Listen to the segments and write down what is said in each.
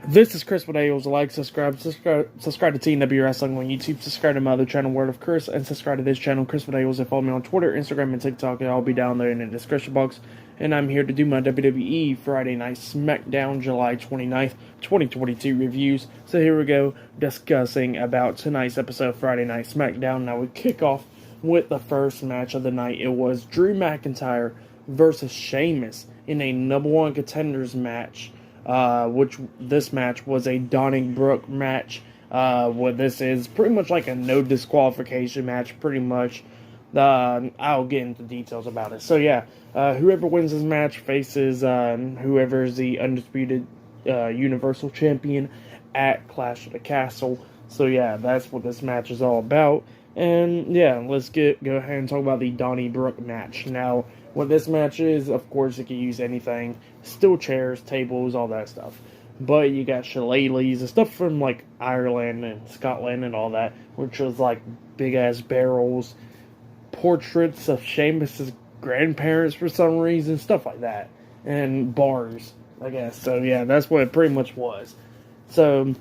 This is Chris with AO's like, subscribe to TNW Wrestling on YouTube, subscribe to my other channel, Word of Chris, and subscribe to this channel, Chris with AO's, and follow me on Twitter, Instagram, and TikTok. It'll all be down there in the description box. And I'm here to do my WWE Friday Night SmackDown July 29th, 2022 reviews. So here we go, discussing about tonight's episode of Friday Night SmackDown. Now we kick off with the first match of the night. It was Drew McIntyre versus Sheamus in a number one contenders match. Which this match was a Donnybrook match. What this is pretty much like a no disqualification match, pretty much. I'll get into details about it. So yeah, whoever wins this match faces whoever is the undisputed Universal Champion at Clash of the Castle. So yeah, that's what this match is all about. And yeah, let's go ahead and talk about the Donnybrook match. Now, what this match is, of course, it can use anything. Steel chairs, tables, all that stuff. But you got shillelaghs and stuff from, like, Ireland and Scotland and all that, which was, like, big-ass barrels, portraits of Sheamus' grandparents for some reason, stuff like that. And bars, I guess. So, yeah, that's what it pretty much was. So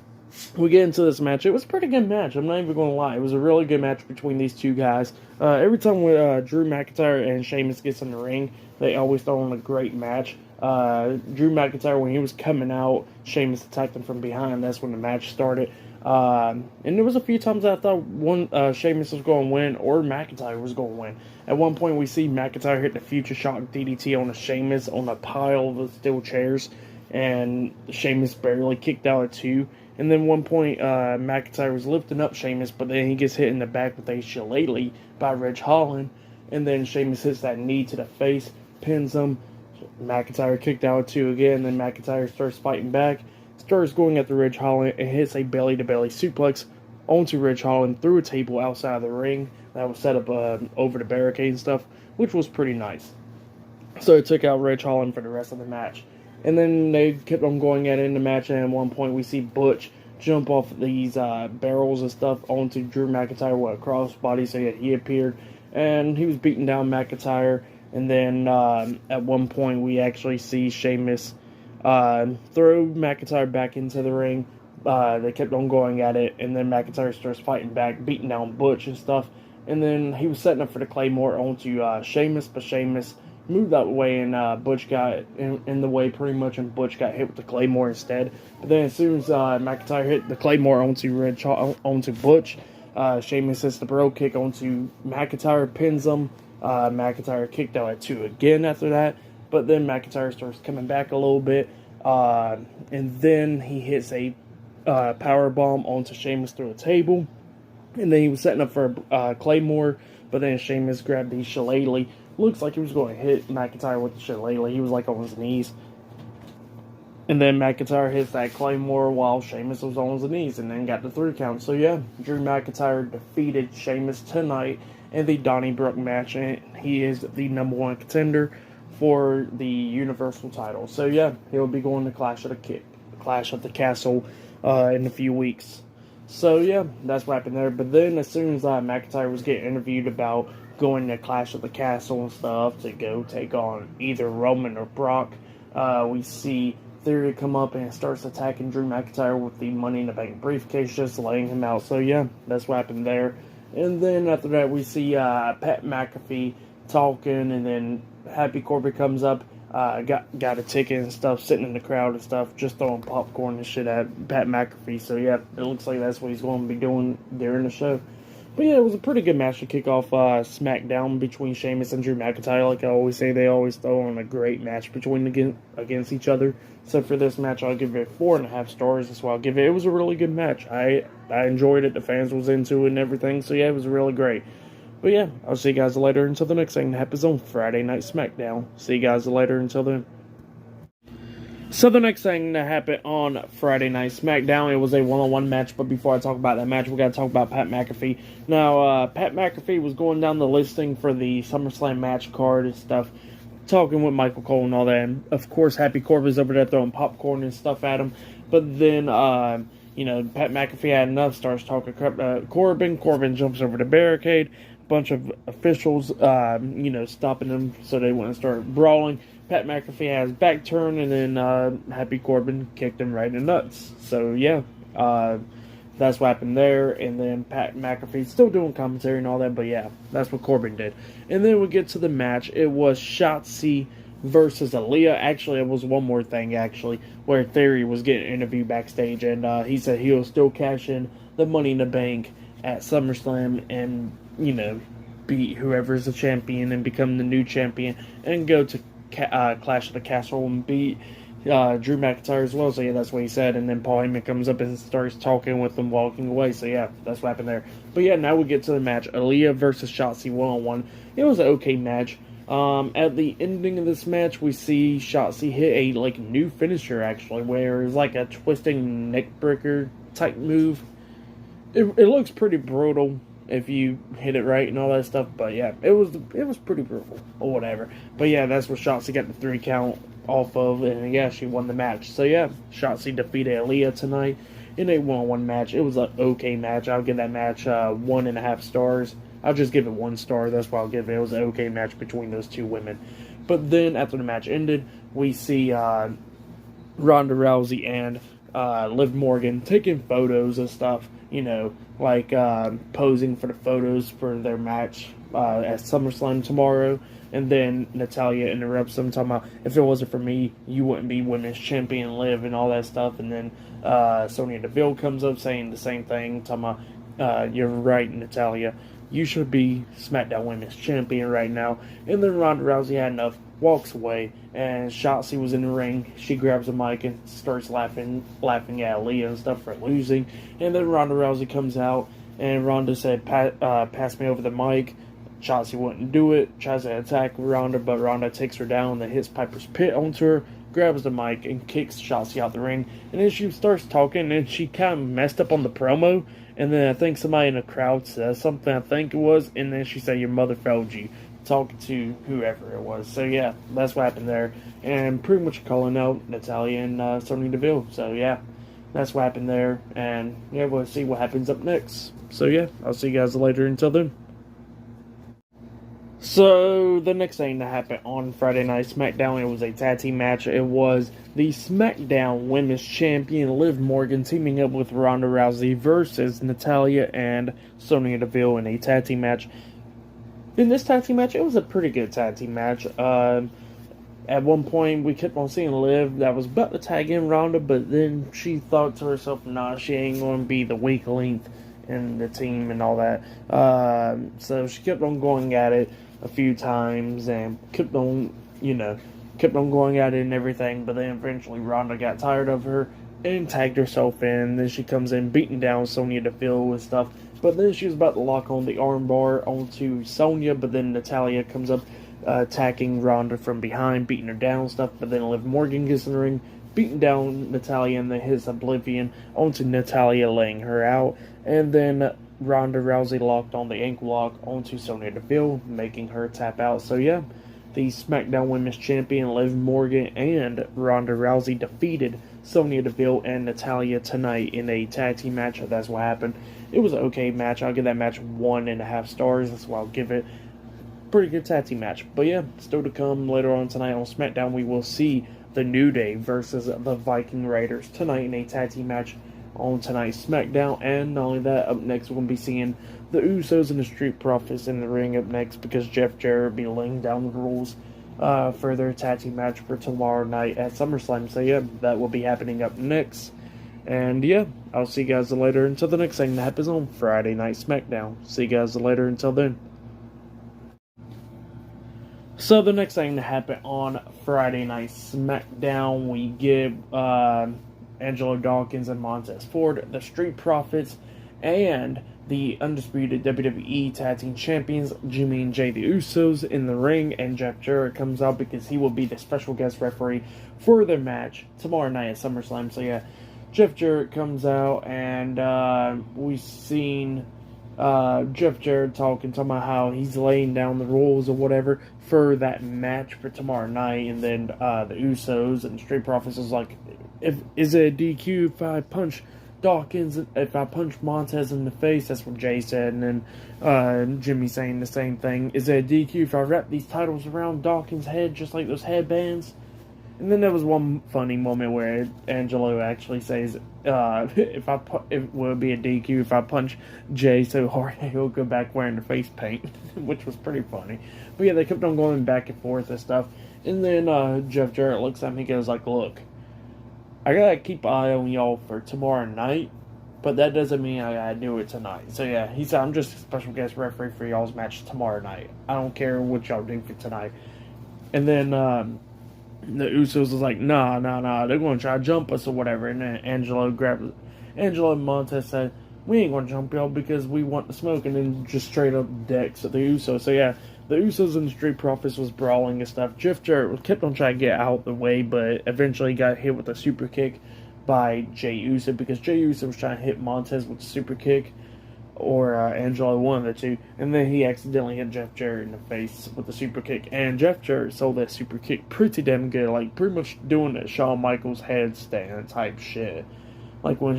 we get into this match. It was a pretty good match. I'm not even going to lie. It was a really good match between these two guys. Every time when Drew McIntyre and Sheamus gets in the ring, they always throw on a great match. Drew McIntyre, when he was coming out, Sheamus attacked him from behind. That's when the match started. And there was a few times I thought Sheamus was going to win or McIntyre was going to win. At one point, we see McIntyre hit the Future Shock DDT on a Sheamus on a pile of steel chairs, and Sheamus barely kicked out at two. And then one point, McIntyre was lifting up Sheamus, but then he gets hit in the back with a shillelagh by Ridge Holland. And then Sheamus hits that knee to the face, pins him. McIntyre kicked out at two again. Then McIntyre starts fighting back, starts going after Ridge Holland, and hits a belly-to-belly suplex onto Ridge Holland through a table outside of the ring that was set up over the barricade and stuff, which was pretty nice. So it took out Ridge Holland for the rest of the match. And then they kept on going at it in the match, and at one point we see Butch jump off these barrels and stuff onto Drew McIntyre with a crossbody, so he appeared, and he was beating down McIntyre. And then at one point we actually see Sheamus throw McIntyre back into the ring. They kept on going at it, and then McIntyre starts fighting back, beating down Butch and stuff. And then he was setting up for the Claymore onto Sheamus, but Sheamus moved that way, and Butch got in the way pretty much, and Butch got hit with the Claymore instead. But then as soon as McIntyre hit the Claymore onto Butch, Sheamus hits the bro kick onto McIntyre, pins him. McIntyre kicked out at two again after that, but then McIntyre starts coming back a little bit, and then he hits a power bomb onto Sheamus through a table, and then he was setting up for a Claymore, but then Sheamus grabbed the shillelagh. Looks like he was going to hit McIntyre with the shillelagh. He was like on his knees. And then McIntyre hits that Claymore while Sheamus was on his knees and then got the 3 count. So yeah, Drew McIntyre defeated Sheamus tonight in the Donnybrook match. And he is the number one contender for the Universal title. So yeah, he'll be going to Clash of the Castle in a few weeks. So yeah, that's what happened there. But then as soon as McIntyre was getting interviewed about going to Clash of the Castle and stuff to go take on either Roman or Brock, we see Theory come up and starts attacking Drew McIntyre with the Money in the Bank briefcase, just laying him out. So yeah, that's what happened there. And then after that, we see Pat McAfee talking, and then Happy Corbin comes up, got a ticket and stuff, sitting in the crowd and stuff, just throwing popcorn and shit at Pat McAfee. So yeah, it looks like that's what he's going to be doing during the show. But yeah, it was a pretty good match to kick off SmackDown between Sheamus and Drew McIntyre. Like I always say, they always throw on a great match against each other. So for this match, I'll give it 4.5 stars. That's what I'll give it. It was a really good match. I enjoyed it. The fans was into it and everything. So yeah, it was really great. But yeah, I'll see you guys later until the next thing that happens on Friday Night SmackDown. See you guys later until then. So the next thing that happened on Friday Night SmackDown, it was a one-on-one match, but before I talk about that match, we got to talk about Pat McAfee. Now, Pat McAfee was going down the listing for the SummerSlam match card and stuff, talking with Michael Cole and all that, and of course, Happy Corbin's over there throwing popcorn and stuff at him, but then, Pat McAfee had enough, starts talking crap. Corbin jumps over the barricade, bunch of officials, stopping them so they wouldn't start brawling. Pat McAfee has back turn, and then Happy Corbin kicked him right in the nuts. So yeah, that's what happened there. And then Pat McAfee still doing commentary and all that, but yeah, that's what Corbin did. And then we get to the match. It was Shotzi versus Aaliyah. Actually, it was one more thing, where Theory was getting interviewed backstage, and he said he'll still cash in the Money in the Bank at SummerSlam and, beat whoever's the champion and become the new champion and go to Clash of the Castle and beat Drew McIntyre as well. So yeah, that's what he said. And then Paul Heyman comes up and starts talking with them walking away. So yeah, that's what happened there. But yeah, now we get to the match. Aaliyah versus Shotzi 1-on-1. It was an okay match. At the ending of this match, we see Shotzi hit a new finisher, actually, where it's like a twisting neckbreaker type move. It looks pretty brutal if you hit it right and all that stuff, but yeah, it was pretty brutal or whatever. But yeah, that's what Shotzi got the 3 count off of, and yeah, she won the match. So yeah, Shotzi defeated Aaliyah tonight in a 1-on-1 match. It was an okay match. I'll give that match 1.5 stars. I'll just give it 1 star. That's why I'll give it. It was an okay match between those 2 women. But then after the match ended, we see Ronda Rousey and Liv Morgan taking photos and stuff, posing for the photos for their match at SummerSlam tomorrow. And then Natalya interrupts them, talking about, if it wasn't for me, you wouldn't be women's champion, Liv, and all that stuff. And then Sonya Deville comes up saying the same thing, talking about, you're right, Natalya, you should be SmackDown Women's Champion right now. And then Ronda Rousey had enough, walks away, and Shotzi was in the ring. She grabs a mic and starts laughing at Aaliyah and stuff for losing. And then Ronda Rousey comes out, and Ronda said, pass me over the mic. Shotzi wouldn't do it, tries to attack Ronda, but Ronda takes her down, then hits Piper's Pit onto her, grabs the mic, and kicks Shotzi out the ring. And then she starts talking, and she kind of messed up on the promo. And then I think somebody in the crowd says something, I think it was, and then she said, your mother failed you, talking to whoever it was. So yeah, that's what happened there. And pretty much calling out Natalya and Sonya Deville. So yeah, that's what happened there. And yeah, we'll see what happens up next. So yeah, I'll see you guys later. Until then. So, the next thing that happened on Friday Night SmackDown, it was a tag team match. It was the SmackDown Women's Champion, Liv Morgan, teaming up with Ronda Rousey versus Natalya and Sonya Deville in a tag team match. In this tag team match, it was a pretty good tag team match. At one point, we kept on seeing Liv that was about to tag in Ronda, but then she thought to herself, nah, she ain't going to be the weak link in the team and all that. So she kept on going at it a few times and kept on going at it and everything, but then eventually Ronda got tired of her and tagged herself in. Then she comes in beating down Sonya Deville with stuff, but then she was about to lock on the armbar onto Sonya, but then Natalya comes up attacking Ronda from behind, beating her down and stuff, but then Liv Morgan gets in the ring, beating down Natalya, and then hits Oblivion onto Natalya, laying her out, and then Ronda Rousey locked on the ankle lock onto Sonya Deville, making her tap out. So yeah, the SmackDown Women's Champion Liv Morgan and Ronda Rousey defeated Sonya Deville and Natalya tonight in a tag team match. That's what happened. It was an okay match. I'll give that match 1.5 stars. That's why I'll give it. Pretty good tag team match. But yeah, still to come later on tonight on SmackDown, we will see the New Day versus the Viking Raiders tonight in a tag team match on tonight's SmackDown. And not only that, up next we're going to be seeing the Usos and the Street Profits in the ring up next, because Jeff Jarrett will be laying down the rules for their tag team match for tomorrow night at SummerSlam. So yeah, that will be happening up next. And yeah, I'll see you guys later until the next thing that happens on Friday Night SmackDown. See you guys later until then. So the next thing that happened on Friday Night SmackDown, we get Angelo Dawkins and Montez Ford, the Street Profits, and the undisputed WWE Tag Team Champions, Jimmy and Jay the Usos, in the ring, and Jeff Jarrett comes out because he will be the special guest referee for their match tomorrow night at SummerSlam. So yeah, Jeff Jarrett comes out, and we've seen Jeff Jarrett talking about how he's laying down the rules or whatever for that match for tomorrow night, and then the Usos and Street Profits is like, is it a DQ if I punch Dawkins, if I punch Montez in the face, that's what Jay said, and then Jimmy saying the same thing. Is it a DQ if I wrap these titles around Dawkins' head just like those headbands? And then there was one funny moment where Angelo actually says, it would be a DQ if I punch Jay so hard he'll go back wearing the face paint, which was pretty funny. But yeah, they kept on going back and forth and stuff. And then Jeff Jarrett looks at me and goes like, look, I gotta keep an eye on y'all for tomorrow night, but that doesn't mean I gotta do it tonight. So yeah, he said, I'm just a special guest referee for y'all's match tomorrow night. I don't care what y'all do for tonight. And then the Usos was like, nah, they're gonna try to jump us or whatever. And then Angelo and Montez said, we ain't gonna jump y'all because we want the smoke, and then just straight up decks at the Usos. So yeah, the Usos and the Street Profits was brawling and stuff. Jeff Jarrett kept on trying to get out the way, but eventually got hit with a super kick by Jey Uso, because Jey Uso was trying to hit Montez with a super kick, or Angelo, one of the two, and then he accidentally hit Jeff Jarrett in the face with the super kick, and Jeff Jarrett sold that super kick pretty damn good, like pretty much doing that Shawn Michaels headstand type shit, like when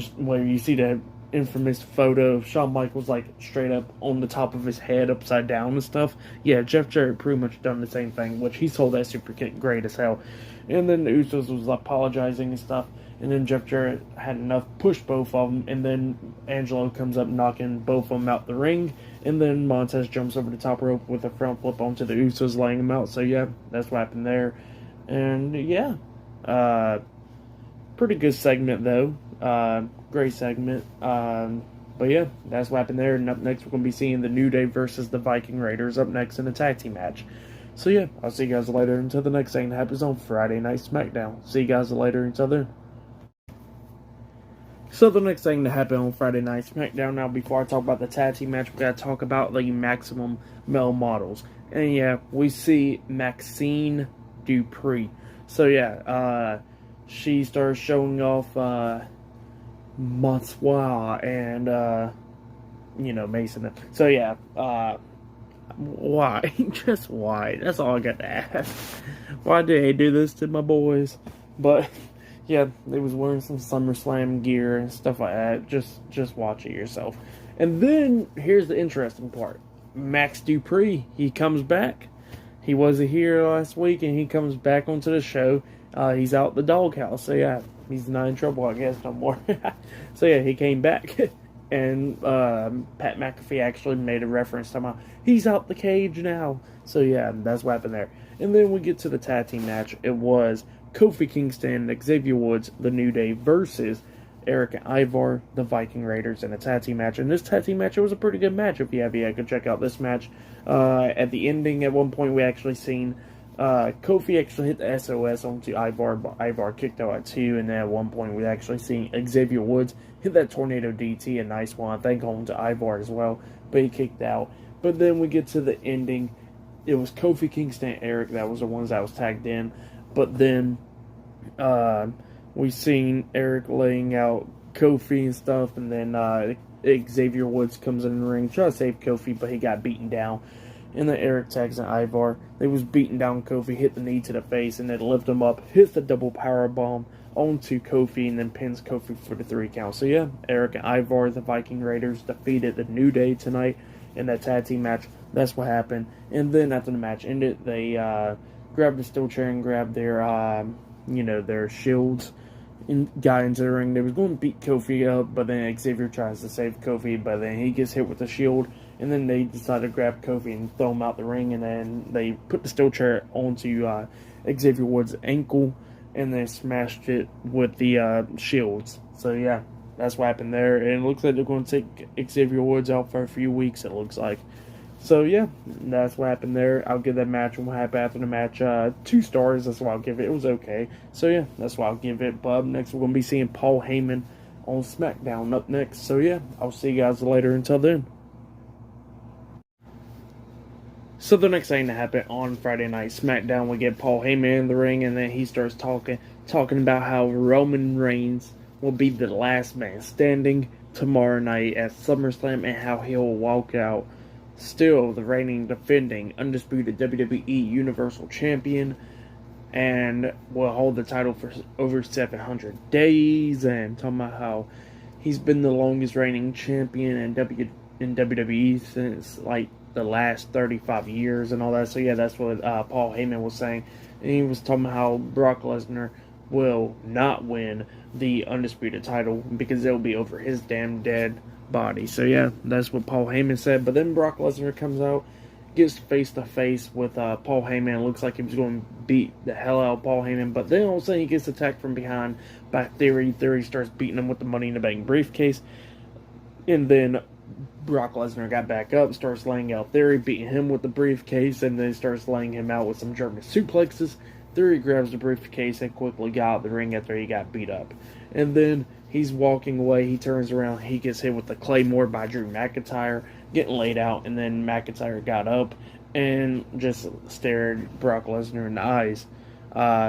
you see that infamous photo of Shawn Michaels like straight up on the top of his head upside down and stuff. Yeah, Jeff Jarrett pretty much done the same thing, which he sold that super kick great as hell. And then the Usos was apologizing and stuff, and then Jeff Jarrett had enough, pushed both of them, and then Angelo comes up knocking both of them out the ring, and then Montez jumps over the top rope with a front flip onto the Usos, laying them out. So yeah, that's what happened there. And yeah, pretty good segment though. Great segment. But yeah, that's what happened there. And up next, we're going to be seeing the New Day versus the Viking Raiders up next in a tag team match. So yeah, I'll see you guys later until the next thing that happens on Friday Night SmackDown. See you guys later until then. So the next thing to happen on Friday Night SmackDown, now before I talk about the tag team match, we got to talk about the Maximum Male Models. And yeah, we see Maxine Dupree. So yeah, she starts showing off Monsoir and Mason. So yeah, why? Just why? That's all I got to ask. Why did they do this to my boys? But yeah, they was wearing some SummerSlam gear and stuff like that. Just watch it yourself. And then here's the interesting part. Max Dupree, he comes back. He wasn't here last week, and he comes back onto the show. He's out the doghouse. So yeah, he's not in trouble, I guess, no more. So yeah, he came back. And Pat McAfee actually made a reference to him. He's out the cage now. So yeah, that's what happened there. And then we get to the tag team match. It was Kofi Kingston and Xavier Woods, the New Day, versus Eric and Ivar, the Viking Raiders, in a tag team match. And this tag team match, it was a pretty good match. If you have, go check out this match. At the ending, at one point, we actually seen Kofi actually hit the SOS onto Ivar, but Ivar kicked out at 2. And then at one point, we actually seen Xavier Woods hit that Tornado DT, a nice one. I think home to Ivar as well, but he kicked out. But then we get to the ending. It was Kofi Kingston and Eric that was the ones that was tagged in. But then we seen Eric laying out Kofi and stuff, and then Xavier Woods comes in the ring, trying to save Kofi, but he got beaten down. And then Eric tags in Ivar. They was beating down Kofi, hit the knee to the face, and then lift him up, hits the double power bomb onto Kofi, and then pins Kofi for the 3 count. So yeah, Eric and Ivar, the Viking Raiders, defeated the New Day tonight in that tag team match. That's what happened. And then after the match ended, they grabbed the steel chair and grabbed their, their shields and got into the ring. They was going to beat Kofi up, but then Xavier tries to save Kofi, but then he gets hit with the shield, and then they decide to grab Kofi and throw him out the ring, and then they put the steel chair onto Xavier Woods' ankle, and then smashed it with the shields. So yeah, that's what happened there, and it looks like they're going to take Xavier Woods out for a few weeks, it looks like. So yeah, that's what happened there. I'll give that match and what happened after the match 2 stars. That's what I'll give it. It was okay. So yeah, that's what I'll give it. But up next, we're going to be seeing Paul Heyman on SmackDown up next. So yeah, I'll see you guys later. Until then. So the next thing to happen on Friday Night SmackDown, we get Paul Heyman in the ring, and then he starts talking about how Roman Reigns will be the last man standing tomorrow night at SummerSlam, and how he'll walk out still the reigning, defending, undisputed WWE Universal Champion, and will hold the title for over 700 days, and talking about how He's been the longest reigning champion in WWE since like the last 35 years and all that. So yeah, that's what Paul Heyman was saying, and he was talking about how Brock Lesnar will not win the undisputed title because it'll be over his damn dead body. So yeah, that's what Paul Heyman said. But then Brock Lesnar comes out, gets face to face with Paul Heyman. It looks like he was going to beat the hell out of Paul Heyman, but then all of a sudden he gets attacked from behind by Theory. Theory starts beating him with the Money in the Bank briefcase, and then Brock Lesnar got back up, starts laying out Theory, beating him with the briefcase, and then starts laying him out with some German suplexes. Theory grabs the briefcase and quickly got out of the ring after he got beat up. And then he's walking away, he turns around, he gets hit with the Claymore by Drew McIntyre, getting laid out, and then McIntyre got up and just stared Brock Lesnar in the eyes.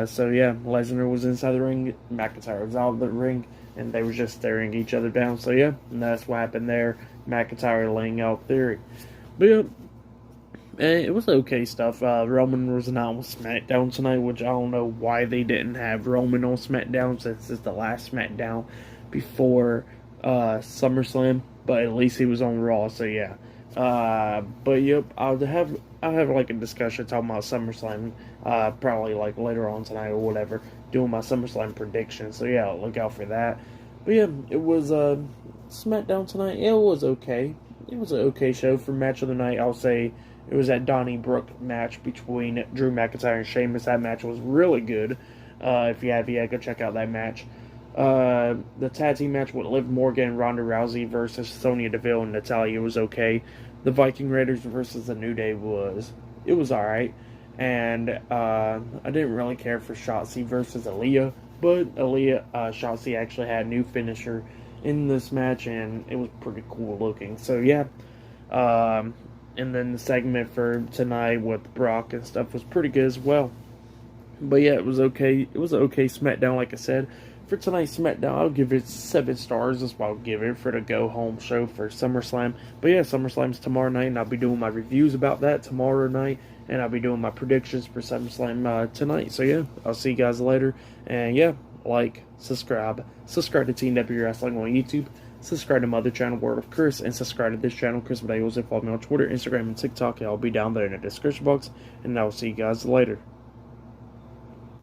So yeah, Lesnar was inside the ring, McIntyre was out of the ring, and they were just staring each other down. So yeah, and that's what happened there. McIntyre laying out Theory. But yeah, it was okay stuff. Roman was not on SmackDown tonight, which I don't know why they didn't have Roman on SmackDown since it's the last SmackDown before SummerSlam. But at least he was on Raw, so yeah. But yep, I'll have like a discussion talking about SummerSlam, probably like later on tonight or whatever, doing my SummerSlam predictions. So yeah, look out for that. But yeah, it was SmackDown tonight. It was okay. It was an okay show for match of the night. I'll say it was that Donnybrook match between Drew McIntyre and Sheamus. That match was really good. If you have yet, go check out that match. The tag team match with Liv Morgan and Ronda Rousey versus Sonya Deville and Natalya was okay. The Viking Raiders versus the New Day was alright. And I didn't really care for Shotzi versus Aaliyah, but Shotzi actually had a new finisher in this match, and it was pretty cool looking. So yeah, and then the segment for tonight with Brock and stuff was pretty good as well. But yeah, it was okay. It was an okay SmackDown, like I said. For tonight's SmackDown, I'll give it 7 stars. That's what I'll give it for the go-home show for SummerSlam. But yeah, SummerSlam's tomorrow night, and I'll be doing my reviews about that tomorrow night. And I'll be doing my predictions for SummerSlam tonight. So yeah, I'll see you guys later. And yeah, like, subscribe to Team W Wrestling on YouTube. Subscribe to my other channel, World of Chris, and subscribe to this channel, Chris Videos, and follow me on Twitter, Instagram, and TikTok. I'll be down there in the description box. And I'll see you guys later.